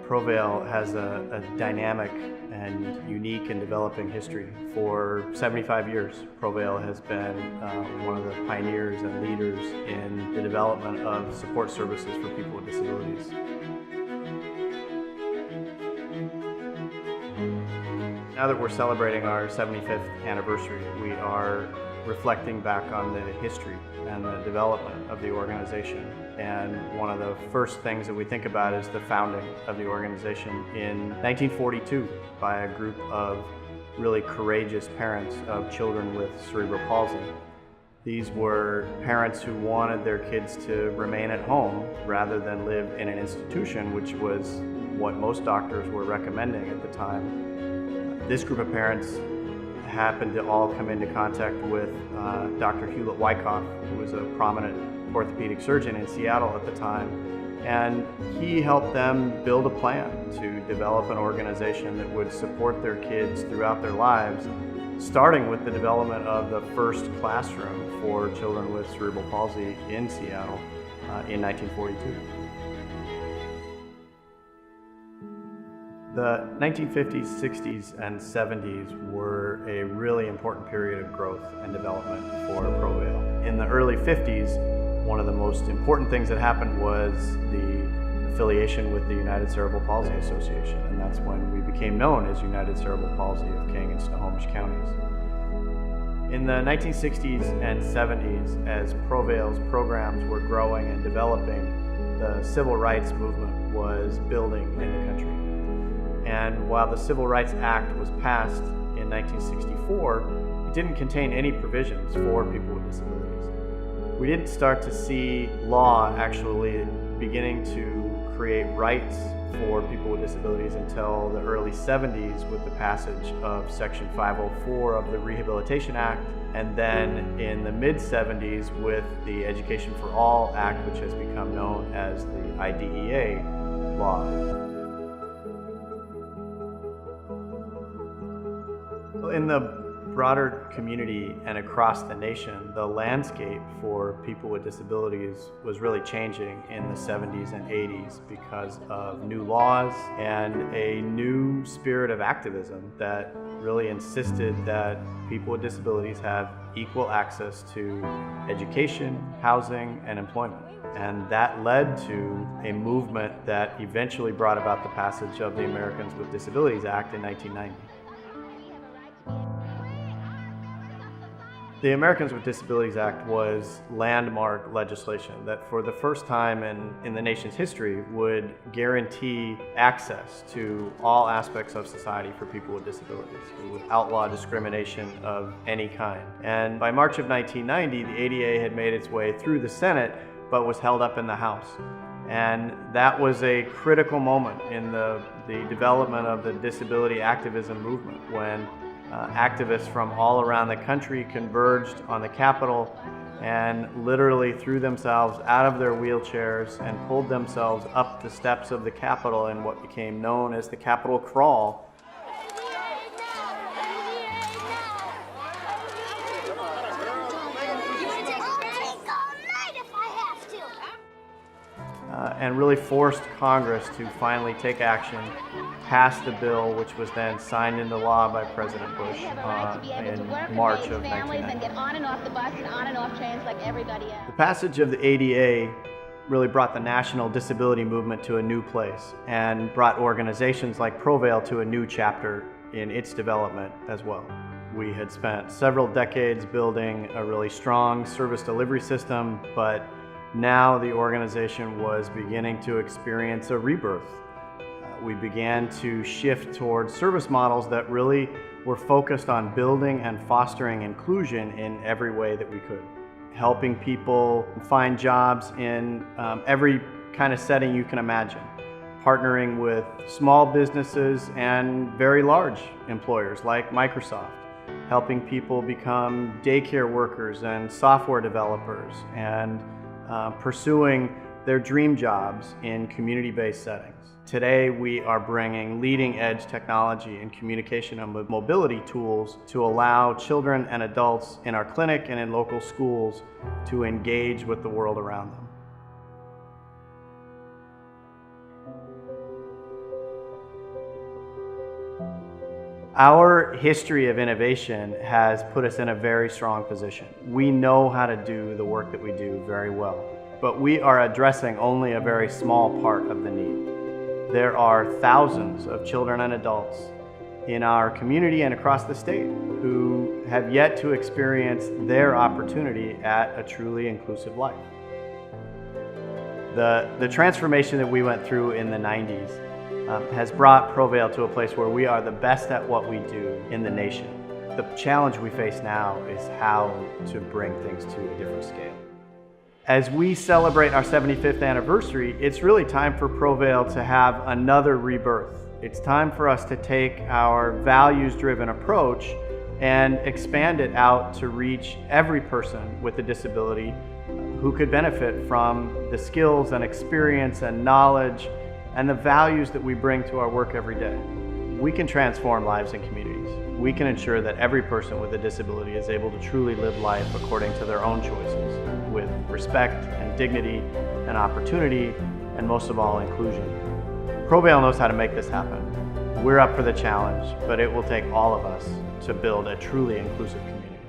PROVAIL has a dynamic and unique and developing history. For 75 years, PROVAIL has been one of the pioneers and leaders in the development of support services for people with disabilities. Now that we're celebrating our 75th anniversary, we are reflecting back on the history and the development of the organization. And one of the first things that we think about is the founding of the organization in 1942 by a group of really courageous parents of children with cerebral palsy. These were parents who wanted their kids to remain at home rather than live in an institution, which was what most doctors were recommending at the time. This group of parents happened to all come into contact with Dr. Hewlett Wyckoff, who was a prominent orthopedic surgeon in Seattle at the time. And he helped them build a plan to develop an organization that would support their kids throughout their lives, starting with the development of the first classroom for children with cerebral palsy in Seattle in 1942. The 1950s, 60s, and 70s were a really important period of growth and development for PROVAIL. In the early 50s, one of the most important things that happened was the affiliation with the United Cerebral Palsy Association, and that's when we became known as United Cerebral Palsy of King and Snohomish counties. In the 1960s and 70s, as PROVAIL's programs were growing and developing, the civil rights movement was building in the country. And while the Civil Rights Act was passed in 1964, it didn't contain any provisions for people with disabilities. We didn't start to see law actually beginning to create rights for people with disabilities until the early 70s with the passage of Section 504 of the Rehabilitation Act, and then in the mid-70s with the Education for All Act, which has become known as the IDEA law. In the broader community and across the nation, the landscape for people with disabilities was really changing in the 70s and 80s because of new laws and a new spirit of activism that really insisted that people with disabilities have equal access to education, housing, and employment. And that led to a movement that eventually brought about the passage of the Americans with Disabilities Act in 1990. The Americans with Disabilities Act was landmark legislation that for the first time in the nation's history would guarantee access to all aspects of society for people with disabilities. It would outlaw discrimination of any kind. And by March of 1990, the ADA had made its way through the Senate, but was held up in the House. And that was a critical moment in the development of the disability activism movement when activists from all around the country converged on the Capitol and literally threw themselves out of their wheelchairs and pulled themselves up the steps of the Capitol in what became known as the Capitol Crawl. And really forced Congress to finally take action, pass the bill, which was then signed into law by President Bush in March of 1990. The passage of the ADA really brought the national disability movement to a new place and brought organizations like PROVAIL to a new chapter in its development as well. We had spent several decades building a really strong service delivery system, but now the organization was beginning to experience a rebirth. We began to shift towards service models that really were focused on building and fostering inclusion in every way that we could. Helping people find jobs in every kind of setting you can imagine. Partnering with small businesses and very large employers like Microsoft. Helping people become daycare workers and software developers, and pursuing their dream jobs in community-based settings. Today, we are bringing leading-edge technology in communication and mobility tools to allow children and adults in our clinic and in local schools to engage with the world around them. Our history of innovation has put us in a very strong position. We know how to do the work that we do very well, but we are addressing only a very small part of the need. There are thousands of children and adults in our community and across the state who have yet to experience their opportunity at a truly inclusive life. The transformation that we went through in the 90s has brought PROVAIL to a place where we are the best at what we do in the nation. The challenge we face now is how to bring things to a different scale. As we celebrate our 75th anniversary, it's really time for PROVAIL to have another rebirth. It's time for us to take our values-driven approach and expand it out to reach every person with a disability who could benefit from the skills and experience and knowledge and the values that we bring to our work every day. We can transform lives and communities. We can ensure that every person with a disability is able to truly live life according to their own choices, with respect and dignity and opportunity, and most of all, inclusion. PROVAIL knows how to make this happen. We're up for the challenge, but it will take all of us to build a truly inclusive community.